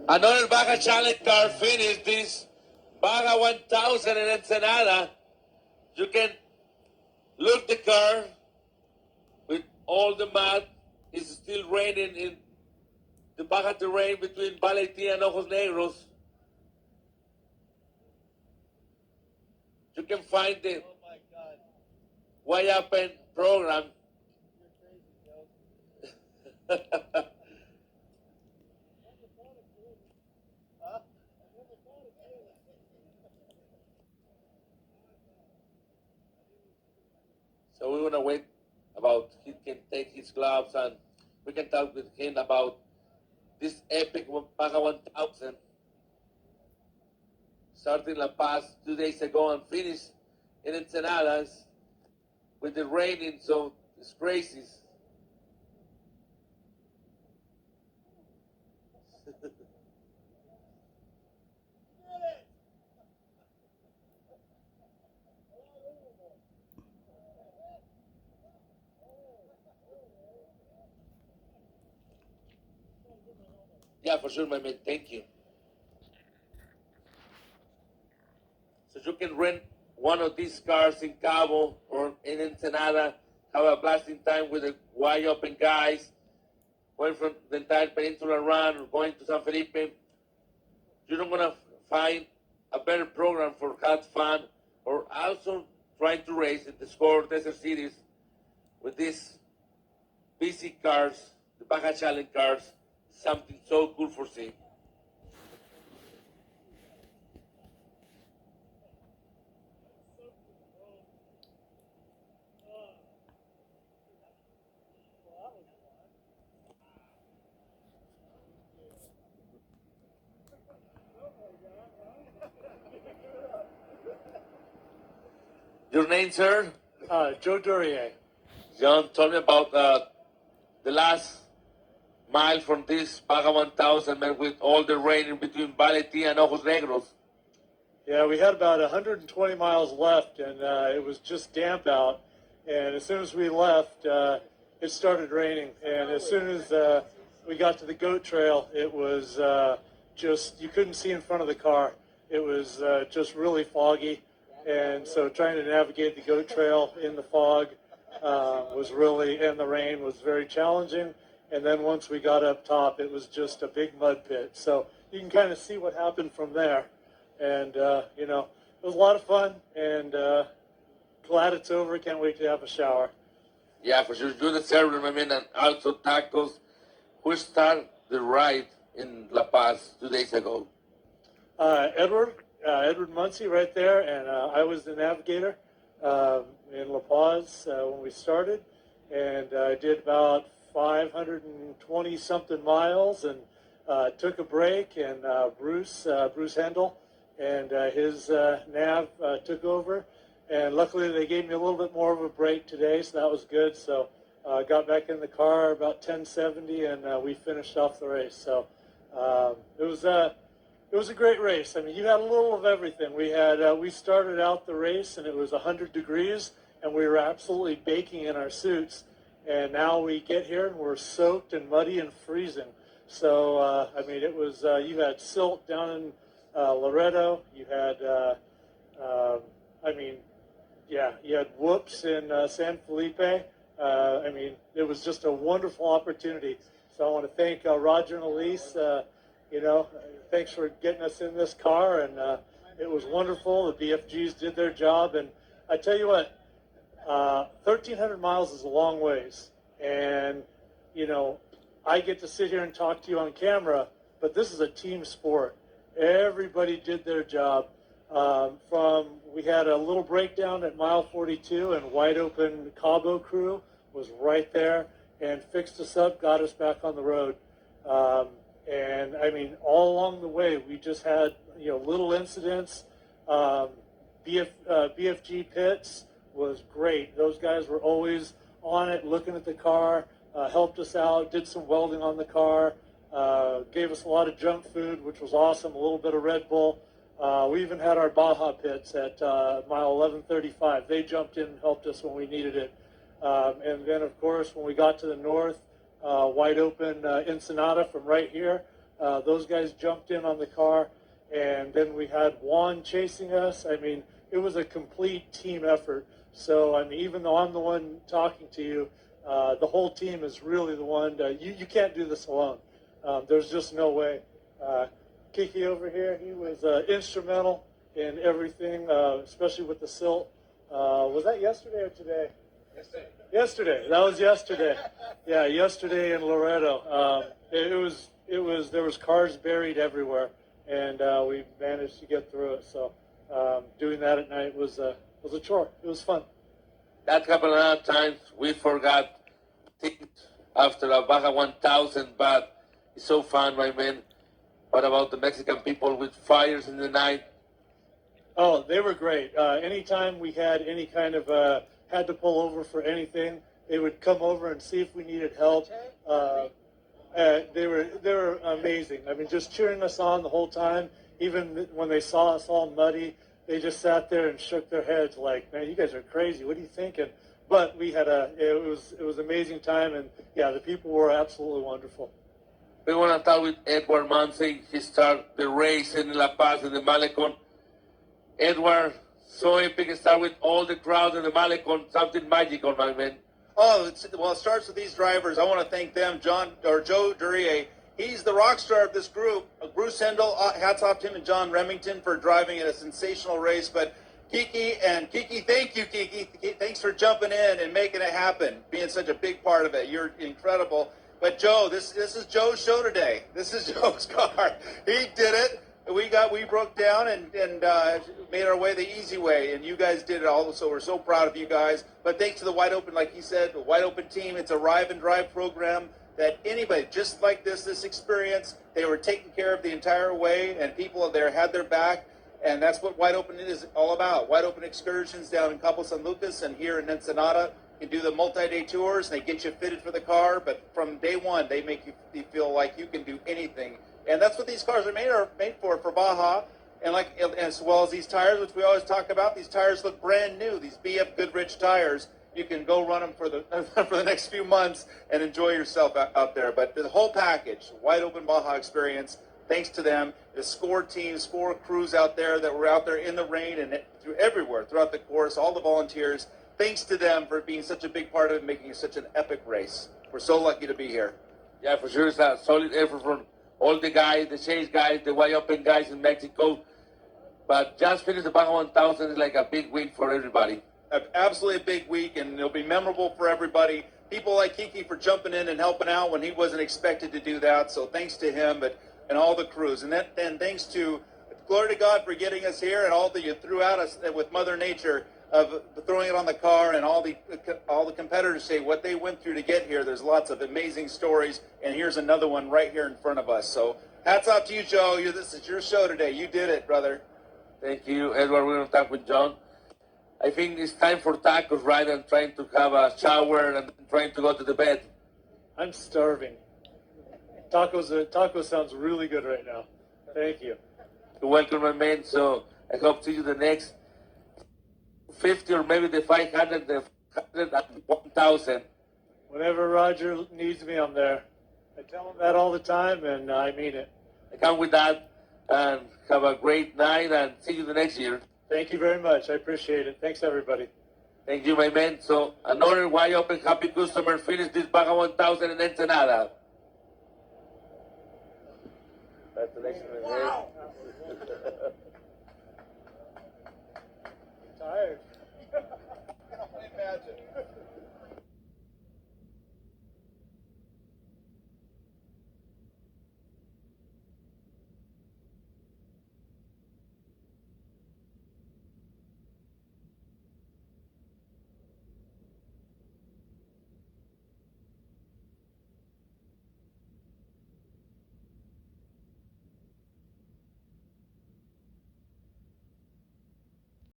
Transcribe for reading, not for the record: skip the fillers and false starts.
Another Baja Challenge car finished this Baja 1000 in Ensenada. You can look the car with all the mud. It's still raining in the Baja terrain between Baja1000 and Ojos Negros. You can find the Guayapan program. So we want to wait about he can take his gloves and we can talk with him about this epic Baja 1000 starting La Paz 2 days ago and finished in Ensenadas with the raining, so it's crazy. Yeah, for sure, my man. Thank you. So you can rent one of these cars in Cabo or in Ensenada, have a blasting time with the wide open guys, going from the entire peninsula around or going to San Felipe. You're not going to find a better program for have fun or also trying to race in the score desert cities with these BC cars, the Baja Challenge cars, something so cool for seeing. Your name, sir? Joe Duryea. John, tell me about the last mile from this Baja 1000, man, with all the rain in between Baja1000 and Ojos Negros. Yeah, we had about 120 miles left, and it was just damp out. And as soon as we left, it started raining. And as soon as we got to the goat trail, it was just, you couldn't see in front of the car. It was just really foggy. And so trying to navigate the goat trail in the fog was really, and the rain was very challenging. And then once we got up top, it was just a big mud pit. So you can kind of see what happened from there. And, you know, it was a lot of fun, and glad it's over. Can't wait to have a shower. Yeah, for sure. You deserve them, I mean, and also tacos. Who started the ride in La Paz 2 days ago? Edward Muncie right there, and I was the navigator in La Paz when we started, and I did about 520-something miles, and took a break, and Bruce Hendel and his nav took over, and luckily they gave me a little bit more of a break today, so that was good. So I got back in the car about 10:70, and we finished off the race. So it was a great race. I mean, you had a little of everything. We started out the race, and it was 100 degrees, and we were absolutely baking in our suits. And now we get here, and we're soaked and muddy and freezing. So, I mean, it was, you had silt down in Loreto. You had, you had whoops in San Felipe. I mean, it was just a wonderful opportunity. So I want to thank Roger and Elise. You know, thanks for getting us in this car, and it was wonderful. The BFGs did their job, and I tell you what, 1,300 miles is a long ways, and, you know, I get to sit here and talk to you on camera, but this is a team sport. Everybody did their job. We had a little breakdown at mile 42, and Wide Open Cabo crew was right there and fixed us up, got us back on the road. And I mean, all along the way, we just had, you know, little incidents. BFG pits was great. Those guys were always on it, looking at the car, helped us out, did some welding on the car, gave us a lot of junk food, which was awesome, a little bit of Red Bull. We even had our Baja pits at mile 11:35. They jumped in and helped us when we needed it. And then, of course, when we got to the north, Wide Open Ensenada from right here, Those guys jumped in on the car, and then we had Juan chasing us. I mean, it was a complete team effort. So, I mean, even though I'm the one talking to you, the whole team is really the one. You can't do this alone. There's just no way. Kiki over here, he was instrumental in everything, especially with the silt. Was that yesterday or today? Yesterday. That was yesterday. Yeah, yesterday in Loreto. There was cars buried everywhere, and we managed to get through it. So doing that at night was a chore. It was fun. That happened a lot of times. We forgot things after a Baja 1000, but it's so fun, my man. What about the Mexican people with fires in the night? Oh, they were great. Anytime we had any kind of had to pull over for anything, they would come over and see if we needed help. They were amazing. I mean, just cheering us on the whole time. Even when they saw us all muddy, they just sat there and shook their heads like, "Man, you guys are crazy. What are you thinking?" But we had it was amazing time, and yeah, the people were absolutely wonderful. We want to start with Edward Mansey. He started the race in La Paz in the Malecon. Edward, so epic. Start with all the crowd in the Malecon. Something magical, my man. Oh, it starts with these drivers. I want to thank them, Joe Duryea. He's the rock star of this group. Bruce Hendel, hats off to him, and John Remington for driving in a sensational race. But Kiki, thank you, Kiki. Thanks for jumping in and making it happen, being such a big part of it. You're incredible. But Joe, this is Joe's show today. This is Joe's car. He did it. We broke down and made our way the easy way, and you guys did it all. So we're so proud of you guys. But thanks to the Wide Open, like he said, the Wide Open team. It's a ride and drive program that anybody just like this experience, they were taking care of the entire way, and people there had their back. And that's what Wide Open is all about. Wide Open excursions down in Cabo San Lucas and here in Ensenada. You can do the multi-day tours, and they get you fitted for the car. But from day one, they make you feel like you can do anything. And that's what these cars are made for Baja. And as well as these tires, which we always talk about, these tires look brand new. These BF Goodrich tires. You can go run them for the next few months and enjoy yourself out there. But the whole package, Wide Open Baja experience, thanks to them, the SCORE team, SCORE crews out there that were out there in the rain and everywhere throughout the course, all the volunteers, thanks to them for being such a big part of it, making it such an epic race. We're so lucky to be here. Yeah, for sure. It's a solid effort from all the guys, the chase guys, the Wide Open guys in Mexico. But just finish the Baja 1000 is like a big week for everybody. Absolutely a big week, and it'll be memorable for everybody. People like Kiki for jumping in and helping out when he wasn't expected to do that. So thanks to him, and all the crews, and then thanks to glory to God for getting us here, and all that you threw at us with Mother Nature of throwing it on the car, and all the competitors say what they went through to get here. There's lots of amazing stories, and here's another one right here in front of us. So hats off to you, Joe. This is your show today. You did it, brother. Thank you, Edward. We're going to talk with John. I think it's time for tacos, right? And trying to have a shower and trying to go to the bed. I'm starving. Tacos sounds really good right now. Thank you. You're welcome, my man. So I hope to see you the next 50 or maybe the 500, the 100 and 1,000. Whenever Roger needs me, I'm there. I tell him that all the time, and I mean it. I come with that, and have a great night, and see you the next year. Thank you very much. I appreciate it. Thanks, everybody. Thank you, my man. So another Wide Open happy customer finished this Baja 1000 in Ensenada. That's the next one. Wow. Tired. I can only imagine.